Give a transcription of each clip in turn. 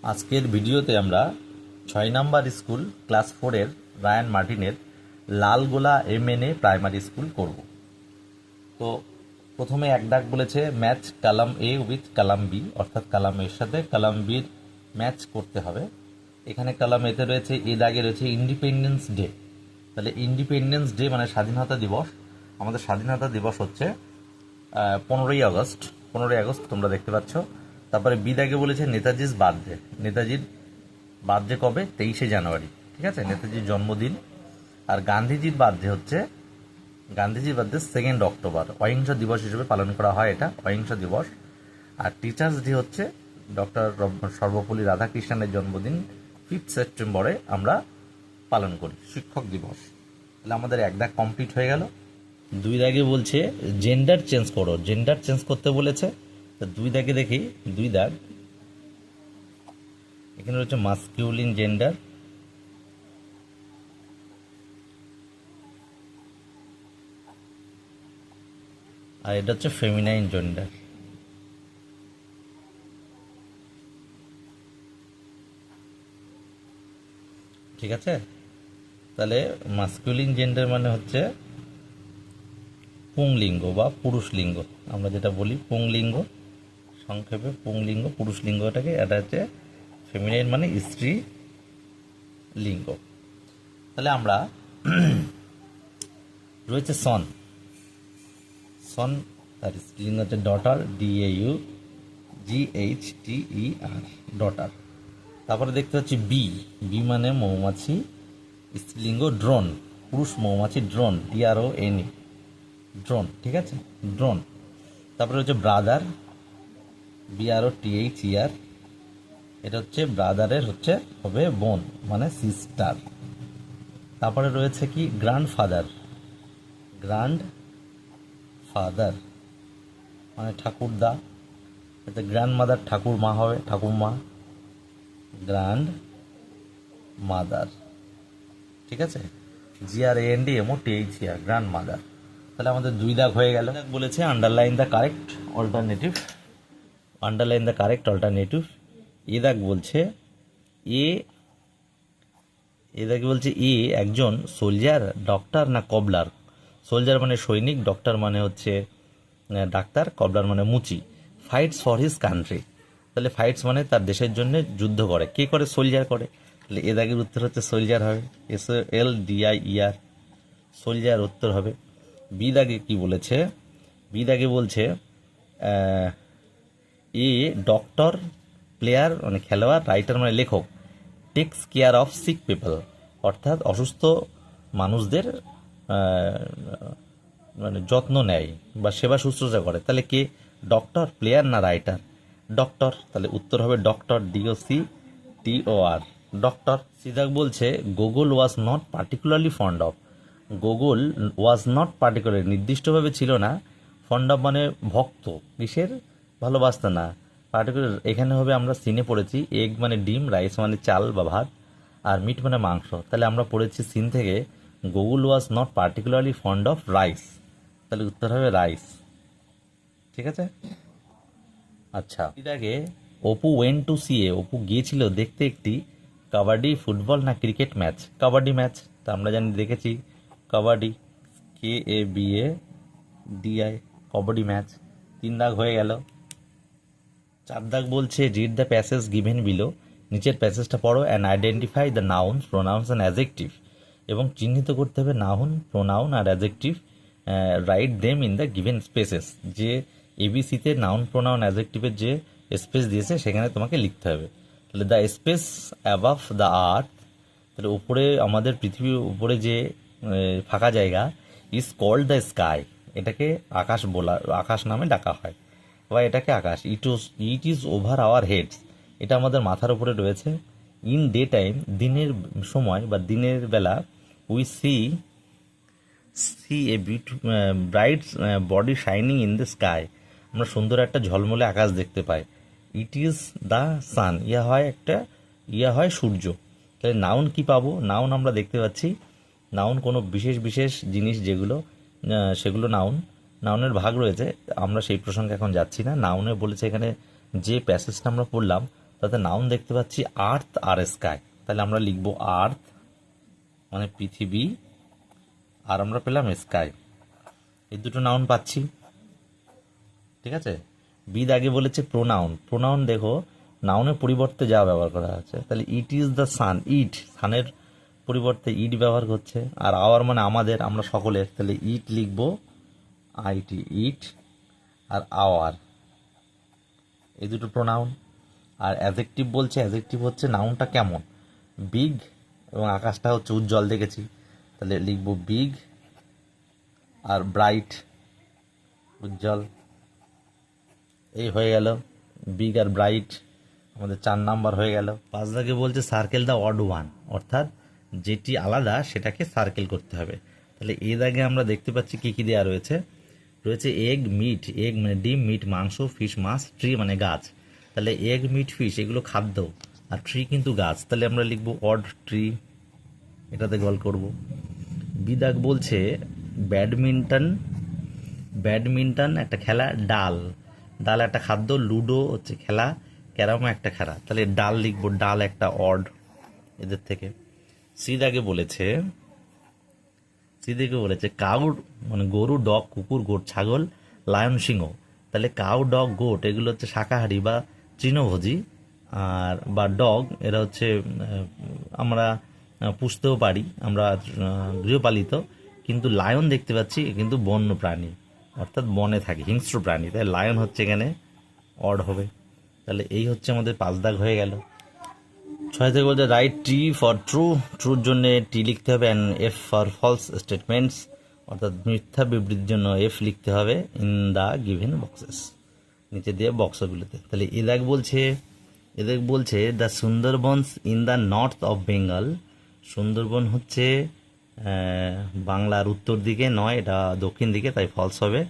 আজকের ভিডিওতে আমরা 6 নম্বর স্কুল ক্লাস 4-এর রায়ান মার্টিনের লালগোলা MNA প্রাইমারি স্কুল করব। তো প্রথমে এক ডাক বলেছে match column A with column B, অর্থাৎ কলাম এর সাথে কলাম বির ম্যাচ করতে হবে। এখানে কলাম এতে রয়েছে, এ দাগে রয়েছে ইন্ডিপেন্ডেন্স ডে। তাহলে ইন্ডিপেন্ডেন্স ডে মানে স্বাধীনতা দিবস। আমাদের স্বাধীনতা দিবস হচ্ছে 15ই আগস্ট। 15ই আগস্ট তোমরা দেখতে পাচ্ছ। তারপরে বি দাগে বলেছে নেতাজির বার্থডে। নেতাজির বার্থডে কবে? 23শে জানুয়ারি। ঠিক আছে, নেতাজির জন্মদিন। আর গান্ধীজির বার্থডে হচ্ছে, গান্ধীজির বার্থডে 2 অক্টোবর, অহিংসা দিবস হিসেবে পালন করা হয়, এটা অহিংসা দিবস। আর টিচার্স ডে হচ্ছে ডক্টর সর্বপল্লী রাধাকৃষ্ণনের জন্মদিন, 5 সেপ্টেম্বরে আমরা পালন করি, শিক্ষক দিবস। তাহলে আমাদের এক দাগ কমপ্লিট হয়ে গেল। 2 দাগে বলছে জেন্ডার চেঞ্জ করো, জেন্ডার চেঞ্জ করতে বলেছে। তো 2 দাগে দেখি, 2 দাগ এখানে রয়েছে মাস্কিউলিন জেন্ডার, আর এটা হচ্ছে ফেমিনাইন জেন্ডার। ঠিক আছে, তাহলে মাস্কুলিন জেন্ডার মানে হচ্ছে পুংলিঙ্গ বা পুরুষ লিঙ্গ, আমরা যেটা বলি পুংলিঙ্গ, সংক্ষেপে পুংলিঙ্গ পুরুষ লিঙ্গটাকে, এটা হচ্ছে ফেমিনাইন মানে স্ত্রী লিঙ্গ। তাহলে আমরা রয়েছে সন, সন তার স্ত্রীলিঙ্গ হচ্ছে ডটার, DAUGHTER, ডটার। তারপরে দেখতে পাচ্ছি বি, বি মানে মৌমাছি, স্ত্রীলিঙ্গ ড্রোন, পুরুষ মৌমাছি ড্রোন, DRONE, ড্রোন। ঠিক আছে, ড্রোন। তারপরে হচ্ছে ব্রাদার, BROTHER, এটা হচ্ছে ব্রাদারের হচ্ছে হবে বোন মানে সিস্টার। তারপরে রয়েছে কি গ্র্যান্ডফাদার, গ্র্যান্ড ফাদার মানে ঠাকুরদা, এতে গ্র্যান্ড মাদার ঠাকুরমা হবে, ঠাকুরমা, গ্র্যান্ড মাদার। ঠিক আছে, GRANDMOTHER, গ্র্যান্ড মাদার। তাহলে আমাদের 2 দাগ হয়ে গেল। বলেছে underline the correct alternative, underline the correct alternative. এ দাগ বলছে এ, এ দাগে বলছে এ একজন সোলজার, ডক্টর না কবলার। সোলজার মানে সৈনিক, ডক্টর মানে হচ্ছে ডাক্তার, কবলার মানে মুচি। ফাইটস ফর হিজ কান্ট্রি, তাহলে ফাইটস মানে তার দেশের জন্য যুদ্ধ করে। কে করে? সোলজার করে। তাহলে এ দাগের উত্তর হচ্ছে সোলজার হবে, SOLDIER, সোলজার উত্তর হবে। বি দাগে কি বলেছে? বি দাগে বলছে এ ডক্টর, প্লেয়ার মানে খেলোয়াড়, রাইটার মানে লেখক, takes care of sick people, অর্থাৎ অসুস্থ মানুষদের মানে যত্ন নেয় বা সেবা শুশ্রূষা করে। তাহলে কে? ডক্টর, প্লেয়ার না রাইটার? ডক্টর। তাহলে উত্তর হবে ডক্টর, DOCTOR, ডক্টর। সিদাক বলছে Google was not particularly fond of, Google was not particular নির্দিষ্টভাবে ছিল না, ফন্ড অফ মানে ভক্ত, কিসের? ভালোবাসতে না, পার্টিকুলার এখানে হবে, আমরা সিনে পড়েছি এগ মানে ডিম, রাইস মানে চাল বা ভাত, আর মিট মানে মাংস। তাহলে আমরা পড়েছি সিন থেকে Google was not particularly fond of rice, তাহলে উত্তর হবে রাইস। ঠিক আছে, আচ্ছা। এর আগে অপু ওয়েন্ট টু সি এ, অপু গিয়েছিল দেখতে একটি কাবাডি, ফুটবল না ক্রিকেট ম্যাচ? কাবাডি ম্যাচ, তা আমরা জানি দেখেছি কাবাডি, KABADI, কবাডি ম্যাচ। 3 দাগ হয়ে গেল। 4 দাগ বলছে read the passage given below, নিচের প্যাসেজটা পড়ো and identify the nouns, pronouns and adjective, এবং চিহ্নিত করতে হবে নাউন, প্রোনাউন আর adjective, write them in the given spaces. যে এবিসিতে নাউন, প্রোনাউন, অ্যাডজেক্টিভের যে স্পেস দিয়েছে সেখানে তোমাকে লিখতে হবে। তাহলে the space above the earth, তাহলে উপরে আমাদের পৃথিবীর উপরে যে ফাঁকা জায়গা, ইজ কল্ড দ্য স্কাই, এটাকে আকাশ বলা, আকাশ নামে ডাকা হয় বা এটাকে আকাশ। It is over our heads, এটা আমাদের মাথার উপরে রয়েছে। ইন ডে টাইম, দিনের সময় বা দিনের বেলা, we see a bright body shining in the sky, আমরা সুন্দর একটা ঝলমলে আকাশ দেখতে পাই। ইট ইজ দ্য সান, ইয়া হয় সূর্য। তাহলে নাউন কি পাবো? নাউন আমরা দেখতে পাচ্ছি, নাউন কোনো বিশেষ বিশেষ জিনিস যেগুলো, সেগুলো নাউন। নাউনের ভাগ রয়েছে, আমরা সেই প্রসঙ্গে এখন যাচ্ছি না। নাউনে বলেছে এখানে যে প্যাসেজটা আমরা পড়লাম, তাতে নাউন দেখতে পাচ্ছি আর্থ আর স্কাই, তাহলে আমরা লিখবো আর্থ মানে পৃথিবী, আর আমরা পেলাম স্কাই, এই দুটো নাউন পাচ্ছি। ঠিক আছে, বিদ আগে বলেছে প্রোনাউন, প্রোনাউন দেখো নাউনের পরিবর্তে যা ব্যবহার করা আছে, তাহলে ইট ইজ দ্য সান, ইট সানের পরিবর্তে ইট ব্যবহার করছে, আর আওয়ার মানে আমাদের, আমরা সকলের, তাহলে ইট লিখবো আইটি, ইট, আর আওয়ার, এই দুটো প্রোনাউন। আর অ্যাডজেক্টিভ বলছে, অ্যাডজেক্টিভ হচ্ছে নাউনটা কেমন, বিগ এবং আকাশটা হচ্ছে উজ্জ্বল দেখেছি, তাহলে লিখবো বিগ, আর ব্রাইট উজ্জ্বল, এই হয়ে গেল বিগ আর ব্রাইট, আমাদের 4 নাম্বার হয়ে গেল। 5 দাগে বলছে সার্কেল দ্য অড ওয়ান, অর্থাৎ যেটি আলাদা সেটাকে সার্কেল করতে হবে। তাহলে এই দাগে আমরা দেখতে পাচ্ছি কি কি দেওয়া রয়েছে, রয়েছে এগ, মিট, এগ মানে ডিম, মিট মাংস, ফিশ মাছ, ট্রি মানে গাছ। তাহলে এগ, মিট, ফিশ এগুলো খাদ্য, আর ট্রি কিন্তু গাছ, তাহলে আমরা লিখবো অড ট্রি, এটাতে গল করব। বিদাগ বলছে ব্যাডমিন্টন, ব্যাডমিন্টন একটা খেলা, ডাল, ডাল একটা খাদ্য, লুডো হচ্ছে খেলা, ক্যারাম একটা খেলা, তাহলে ডাল লিখবো, ডাল একটা অড এদের থেকে। সিদাগে বলেছে, সিদিকে বলেছে কাউ মানে গরু, ডগ কুকুর, গোট ছাগল, লায়ন সিংহ, তাহলে কাউ ডগ গোট এগুলো হচ্ছে শাকাহারী বা তৃণভোজী, আর বা ডগ এরা হচ্ছে আমরা পুষতেও পারি, আমরা গৃহপালিত, কিন্তু লায়ন দেখতে পাচ্ছি কিন্তু বন্য প্রাণী, অর্থাৎ বনে থাকে, হিংস্র প্রাণী, তাই লায়ন হচ্ছে এখানে অড হবে। তাহলে এই হচ্ছে আমাদের 5 দাগ হয়ে গেল। 6 থেকে বলতে রাইট টি ফর ট্রু, ট্রুর জন্য টি লিখতে হবে, and F for false statements, অর্থাৎ মিথ্যা বিবৃতির জন্য এফ লিখতে হবে, ইন দ্য গিভেন বক্সেস, নিচে দিয়ে বক্সগুলোতে। তাহলে এদাক বলছে the Sundarbans in the north of Bengal, Sundarban হচ্ছে বাংলার উত্তর দিকে নয়, এটা দক্ষিণ দিকে, তাই ফলস হবে।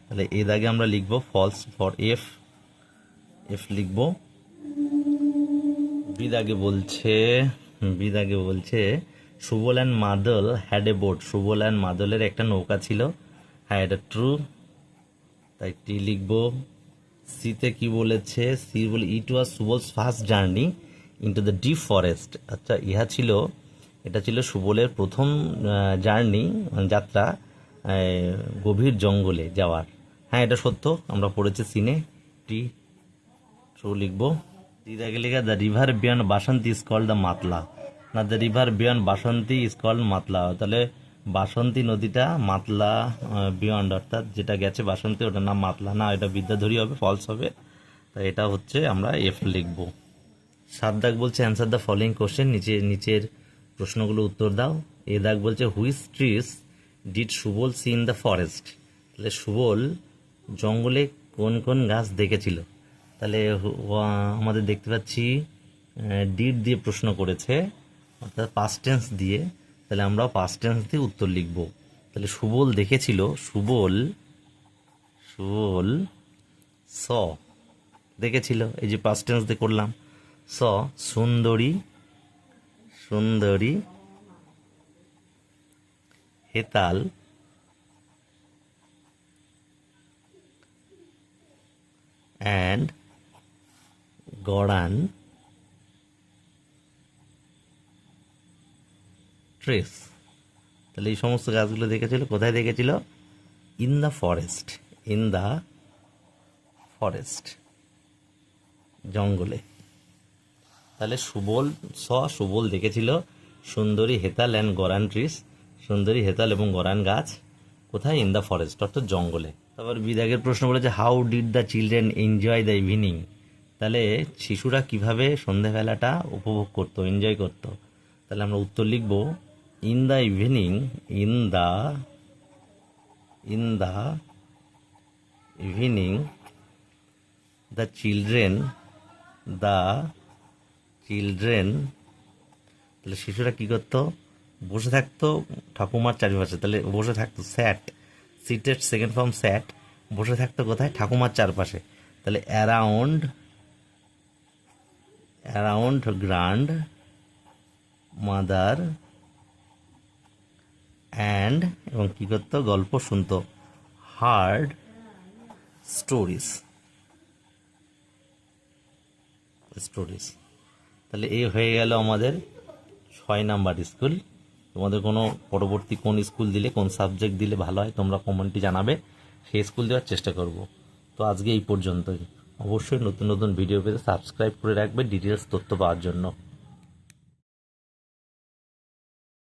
তাহলে এর আগে আমরা লিখবো ফলস ফর এফ, এফ লিখবো। বিদাগে বলছে Subal and Madal had a boat, Subal and মাদলের একটা নৌকা ছিল, হ্যাঁ এটা ট্রু, তাই টি লিখবো। সিতে কি বলেছে, সি বলে it was Subal's first journey into the deep forest, আচ্ছা এটা ছিল সুবলের প্রথম জার্নি যাত্রা গভীর জঙ্গলে যাওয়ার, হ্যাঁ এটা সত্য, আমরা পড়েছি সিনে, টি ট্রু লিখবো। দিদাকে লেখা the river beyond Basanti is called the Matla, না the river beyond Basanti is called Matla, তাহলে বাসন্তী নদীটা মাতলা বিয়ন্ড, অর্থাৎ যেটা গেছে বাসন্তী ওটার নাম মাতলা, না এটা বিদ্যাধরী হবে, ফলস হবে, তাই এটা হচ্ছে আমরা এফ লিখবো। 7 দাগ বলছে অ্যান্সার দ্য ফলোইং কোশ্চেন, নিচের প্রশ্নগুলো উত্তর দাও। এ দাগ বলছে which trees did Subal see in the forest, তাহলে সুবল জঙ্গলে কোন কোন গাছ দেখেছিল, তাহলে আমাদের দেখতে পাচ্ছি ডিড দিয়ে প্রশ্ন করেছে, অর্থাৎ পাস্ট টেন্স দিয়ে, তাহলে আমরা পাস্ট টেন্স দিয়ে উত্তর লিখব। তাহলে সুবল দেখেছিল, সুবল স দেখেছিল, এই যে পাস্ট টেন্স দিয়ে করলাম, স সুন্দরী হেতাল অ্যান্ড গড়ান ট্রেস, তাহলে এই সমস্ত গাছগুলো দেখেছিল, কোথায় দেখেছিল, ইন দ্য ফরেস্ট জঙ্গলে। তাহলে সুবল দেখেছিল সুন্দরী হেতাল অ্যান্ড গরান ট্রিস, সুন্দরী হেতাল এবং গরান গাছ কোথায়, ইন দ্য ফরেস্ট অর্থাৎ জঙ্গলে। তারপর বিদাগের প্রশ্ন বলেছে how did the children enjoy the evening, তাহলে শিশুরা কিভাবে সন্ধেবেলাটা উপভোগ করতো, এনজয় করতো, তাহলে আমরা উত্তর লিখব in the evening, in the evening the children তাহলে শিশুরা কি করতো, বসে থাকতো ঠাকুমার চারিপাশে, তাহলে বসে থাকতো সিটেড সেকেন্ড ফর্ম স্যাট, বসে থাকতো কোথায়, ঠাকুমার চারপাশে, তাহলে অ্যারাউন্ড গ্র্যান্ড মাদার অ্যান্ড, এবং কি করতো, গল্প শুনতো, হার্ড স্টোরিজ, স্টোরিজ। তাহলে এই হয়ে গেল আমাদের 6 নাম্বার স্কুল। তোমাদের কোনো পরবর্তী কোন স্কুল দিলে, কোন সাবজেক্ট দিলে ভালো হয় তোমরা কমেন্টে জানাবে, সেই স্কুল দেওয়ার চেষ্টা করব। তো আজকে এই পর্যন্তই। অবশ্যই নতুন নতুন ভিডিও পেতে সাবস্ক্রাইব করে রাখবে ডিটেলস তথ্য পাওয়ার জন্য।